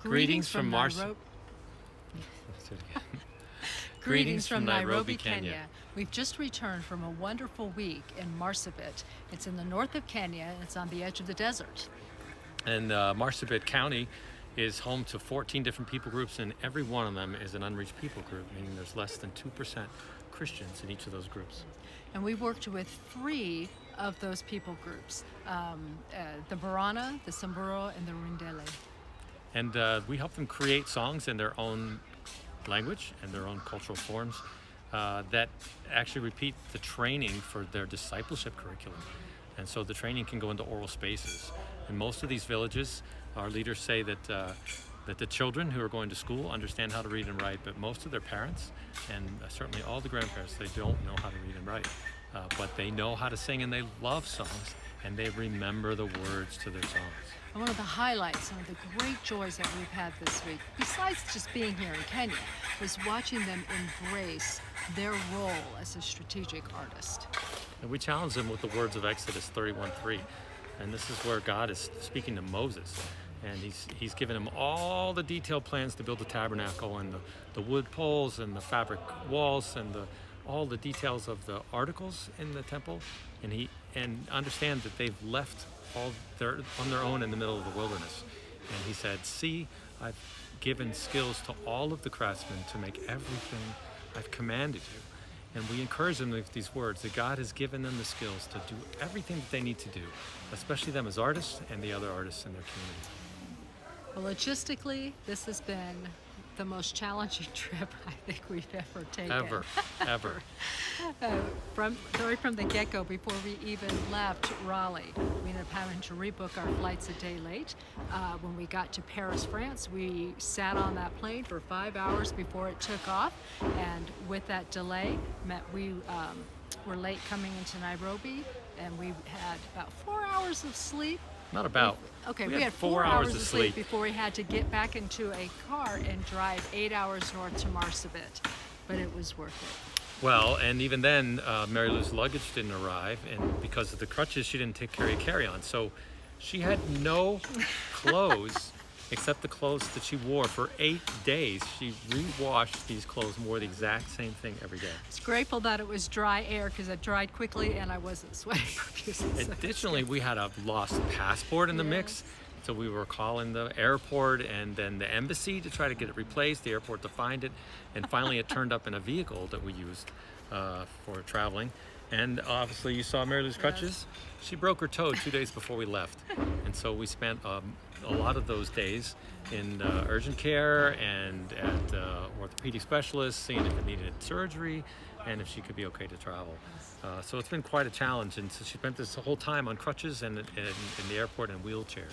Greetings from Greetings from Nairobi, Kenya. We've just returned from a wonderful week in Marsabit. It's in the north of Kenya, and it's on the edge of the desert. And Marsabit County is home to 14 different people groups, and every one of them is an unreached people group, meaning there's less than 2% Christians in each of those groups. And we worked with 3 of those people groups, the Borana, the Samburu, and the Rindele. And we help them create songs in their own language and their own cultural forms that actually repeat the training for their discipleship curriculum. And so the training can go into oral spaces. In most of these villages, our leaders say that the children who are going to school understand how to read and write, but most of their parents, and certainly all the grandparents, they don't know how to read and write. But they know how to sing, and they love songs, and they remember the words to their songs. And one of the highlights, one of the great joys that we've had this week, besides just being here in Kenya, was watching them embrace their role as a strategic artist. And we challenge them with the words of Exodus 31:3. And this is where God is speaking to Moses. And he's given him all the detailed plans to build the tabernacle and the wood poles and the fabric walls and all the details of the articles in the temple. And understand that they've left on their own in the middle of the wilderness. And he said, see, I've given skills to all of the craftsmen to make everything I've commanded you. And we encourage them with these words that God has given them the skills to do everything that they need to do, especially them as artists and the other artists in their community. Well, logistically, this has been the most challenging trip I think we've ever taken. Ever. Right from the get-go, before we even left Raleigh, we ended up having to rebook our flights a day late. When we got to Paris, France, we sat on that plane for 5 hours before it took off, and with that delay, we were late coming into Nairobi, and we had about 4 hours of sleep. Not about. We had 4 hours of sleep before we had to get back into a car and drive 8 hours north to Marsabit, but it was worth it. Well, and even then, Mary Lou's luggage didn't arrive, and because of the crutches, she didn't carry a carry-on. So she had no clothes except the clothes that she wore for 8 days. She re-washed these clothes and wore the exact same thing every day. I was grateful that it was dry air because it dried quickly and I wasn't sweating profusely. Additionally, we had a lost passport in the mix. So we were calling the airport and then the embassy to try to get it replaced, the airport to find it, and finally it turned up in a vehicle that we used for traveling. And obviously you saw Mary Lou's crutches. She broke her toe 2 days before we left. And so we spent a lot of those days in urgent care and at orthopedic specialists, seeing if it needed surgery and if she could be okay to travel. So it's been quite a challenge. And so she spent this whole time on crutches and in the airport in wheelchairs.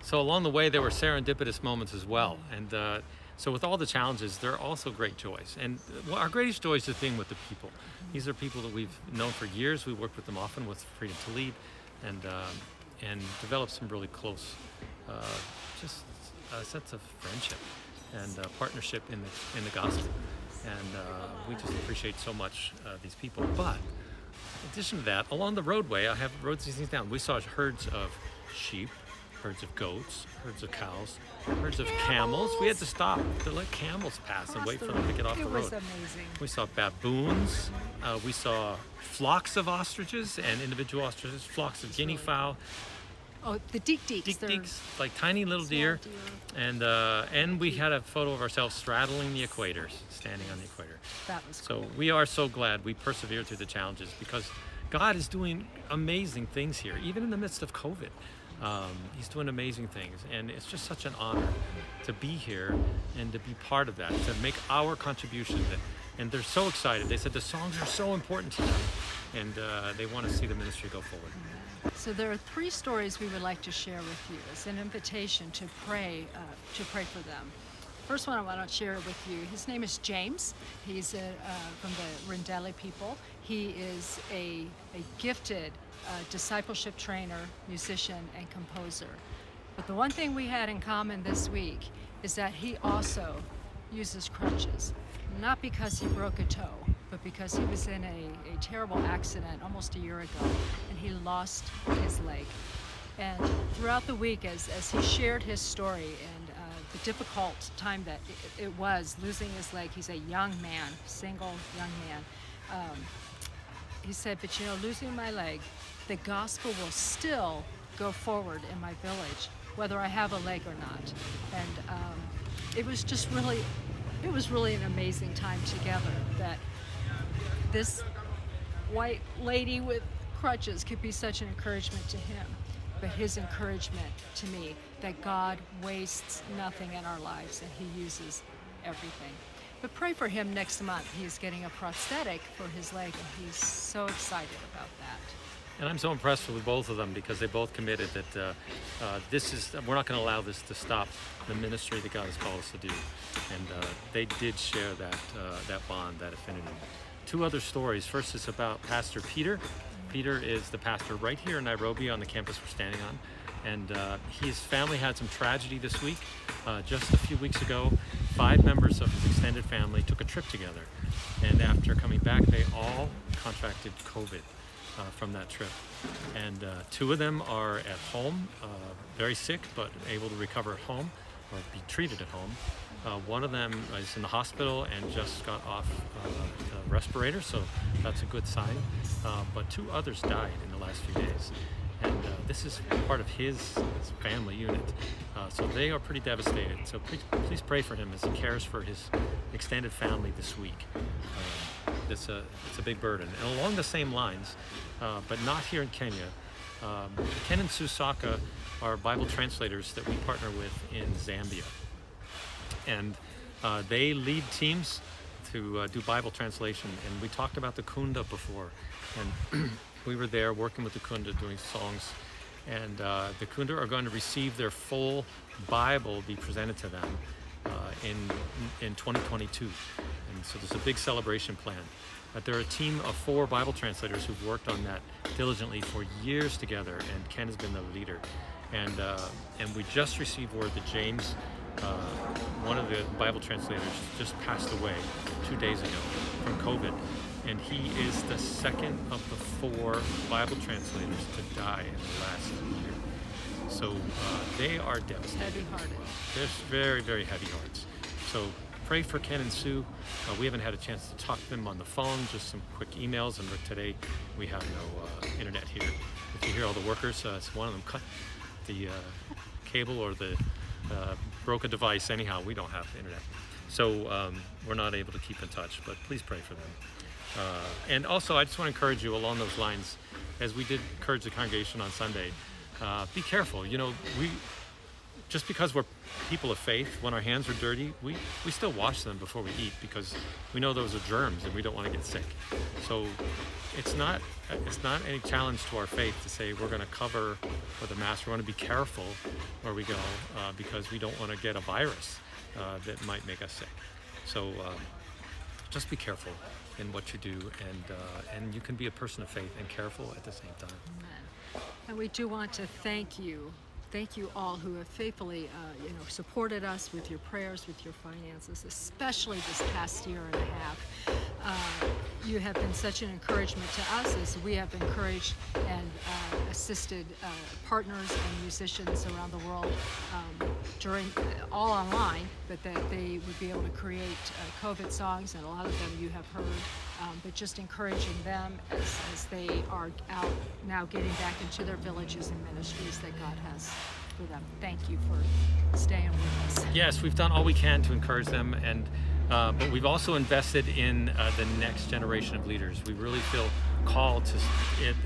So along the way, there were serendipitous moments as well. And so with all the challenges, there are also great joys. And our greatest joy is just being with the people. These are people that we've known for years. We work with them often with Freedom to Lead and develop some really close, just a sense of friendship and partnership in the gospel. And we just appreciate so much these people. But in addition to that, along the roadway, I wrote these things down. We saw herds of sheep, herds of goats, herds of cows, herds of camels. We had to stop to let camels pass and wait for them to get off the road. It was amazing. We saw baboons. We saw flocks of ostriches and individual ostriches, flocks of guinea fowl. Oh, the deek-deeks. Deek-deeks, like tiny little deer. And we had a photo of ourselves straddling the equator, standing on the equator. That was cool. So we are so glad we persevered through the challenges because God is doing amazing things here, even in the midst of COVID. He's doing amazing things, and it's just such an honor to be here and to be part of that, to make our contribution. And they're so excited. They said the songs are so important to them, and they want to see the ministry go forward. So there are 3 stories we would like to share with you as an invitation to pray for them. First one I want to share with you, his name is James. He's from the Rindele people. He is a gifted discipleship trainer, musician, and composer. But the one thing we had in common this week is that he also uses crutches, not because he broke a toe, but because he was in a terrible accident almost a year ago, and he lost his leg. And throughout the week, as he shared his story, and the difficult time that it was losing his leg. He's a young man, single young man. He said, but you know, losing my leg, the gospel will still go forward in my village, whether I have a leg or not. And it was just really, it was really an amazing time together, that this white lady with crutches could be such an encouragement to him, but his encouragement to me, that God wastes nothing in our lives and he uses everything. But pray for him next month. He's getting a prosthetic for his leg, and he's so excited about that. And I'm so impressed with both of them, because they both committed that we're not going to allow this to stop the ministry that God has called us to do. And they did share that bond, that affinity. Two other stories. First is about Pastor Peter. Peter is the pastor right here in Nairobi on the campus we're standing on. And his family had some tragedy this week. Just a few weeks ago, 5 members of his extended family took a trip together. And after coming back, they all contracted COVID from that trip. And 2 of them are at home, very sick, but able to recover at home or be treated at home. One of them is in the hospital and just got off the respirator, so that's a good sign. But 2 others died in the last few days. And this is part of his family unit. So they are pretty devastated. So please pray for him as he cares for his extended family this week. It's a big burden. And along the same lines, but not here in Kenya, Ken and Sue Saka are Bible translators that we partner with in Zambia. And they lead teams to do Bible translation. And we talked about the Kunda before. And we were there working with the Kunda doing songs. And the Kunda are going to receive their full Bible be presented to them in 2022. And so there's a big celebration plan. But they're a team of 4 Bible translators who've worked on that diligently for years together, and Ken has been the leader. And we just received word that James, one of the Bible translators, just passed away 2 days ago from COVID. And he is the second of the 4 Bible translators to die in the last year. So they are devastated. Heavy-hearted. They're very, very heavy hearts. So pray for Ken and Sue. We haven't had a chance to talk to them on the phone, just some quick emails. And today we have no internet here. If you hear all the workers, it's one of them cut the cable or the broke a device. Anyhow, we don't have internet. So we're not able to keep in touch, but please pray for them. And also, I just want to encourage you along those lines, as we did encourage the congregation on Sunday, be careful. You know, just because we're people of faith, when our hands are dirty, we still wash them before we eat, because we know those are germs and we don't want to get sick. So it's not any challenge to our faith to say we're going to cover with a mask. We want to be careful where we go, because we don't want to get a virus that might make us sick. So just be careful in what you do, and you can be a person of faith and careful at the same time. Amen. And we do want to thank you all who have faithfully supported us with your prayers, with your finances, especially this past year and a half. You have been such an encouragement to us as we have encouraged and assisted partners and musicians around the world during all online, but that they would be able to create COVID songs, and a lot of them you have heard. But just encouraging them as they are out now getting back into their villages and ministries that God has for them. Thank you for staying with us. Yes, we've done all we can to encourage them, and but we've also invested in the next generation of leaders. We really feel called to,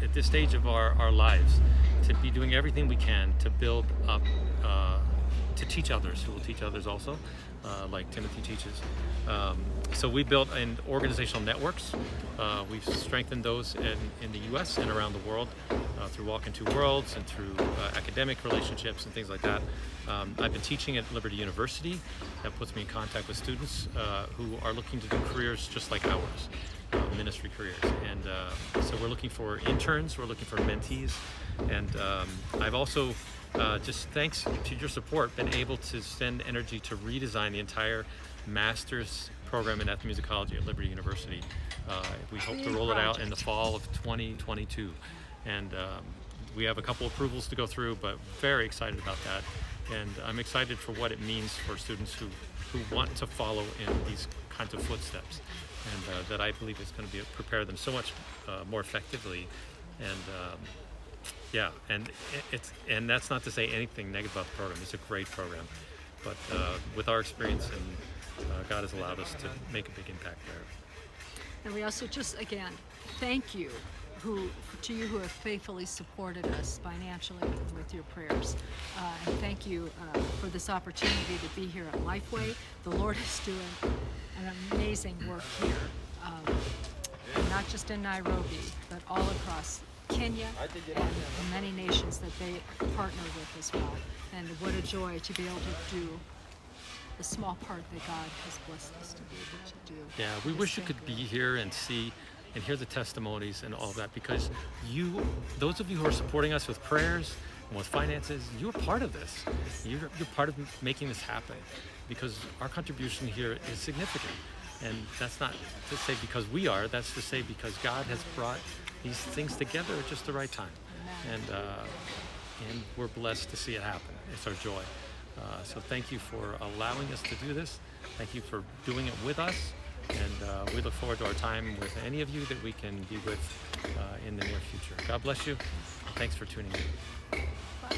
at this stage of our lives, to be doing everything we can to build up, to teach others, who will teach others also, like Timothy teaches. So we built organizational networks. We've strengthened those in the U.S. and around the world through Walk in Two Worlds and through academic relationships and things like that. I've been teaching at Liberty University. That puts me in contact with students who are looking to do careers just like ours, ministry careers. And so we're looking for interns, we're looking for mentees. And I've also, just thanks to your support, been able to spend energy to redesign the entire master's program in ethnomusicology at Liberty University. We hope to roll it out in the fall of 2022. And we have a couple approvals to go through, but very excited about that. And I'm excited for what it means for students who want to follow in these kinds of footsteps, and that I believe is going to prepare them so much more effectively. And yeah, and and that's not to say anything negative about the program. It's a great program, but with our experience, and God has allowed us to make a big impact there. And we also just, again, thank you to you who have faithfully supported us financially with your prayers. And thank you for this opportunity to be here at Lifeway. The Lord is doing an amazing work here, not just in Nairobi, but all across Kenya and many nations that they partner with as well. And what a joy to be able to do the small part that God has blessed us to be able to do. Yeah, we wish you could be here and see and hear the testimonies and all that, because those of you who are supporting us with prayers and with finances, you're part of this. You're part of making this happen, because our contribution here is significant. And that's not to say because we are, that's to say because God has brought these things together at just the right time. And we're blessed to see it happen. It's our joy. So thank you for allowing us to do this. Thank you for doing it with us. And we look forward to our time with any of you that we can be with in the near future. God bless you. Thanks for tuning in. Bye.